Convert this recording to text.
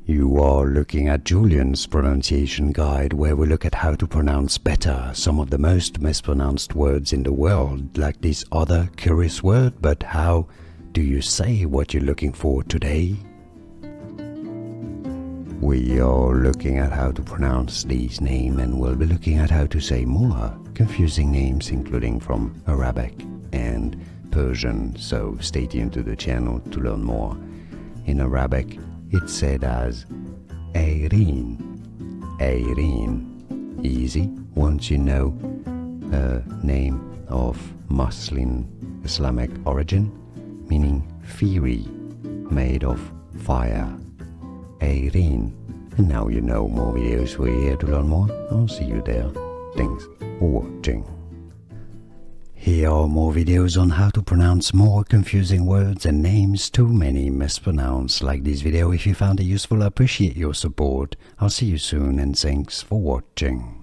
You are looking at Julian's pronunciation guide, where we look at how to pronounce better some of the most mispronounced words in the world, like this other curious word. But how do you say what you're looking for today? We are looking at how to pronounce these names, and we'll be looking at how to say more confusing names, including from Arabic and Persian, so stay tuned to the channel to learn more. In Arabic, it's said as Ayrin, Ayrin. Easy once you know a name of Muslim Islamic origin, meaning fury, made of fire. Ayrin. And now you know more videos. We're here to learn more. I'll see you there. Thanks for watching. Here are more videos on how to pronounce more confusing words and names too many mispronounced. Like this video if you found it useful. I appreciate your support. I'll see you soon and thanks for watching.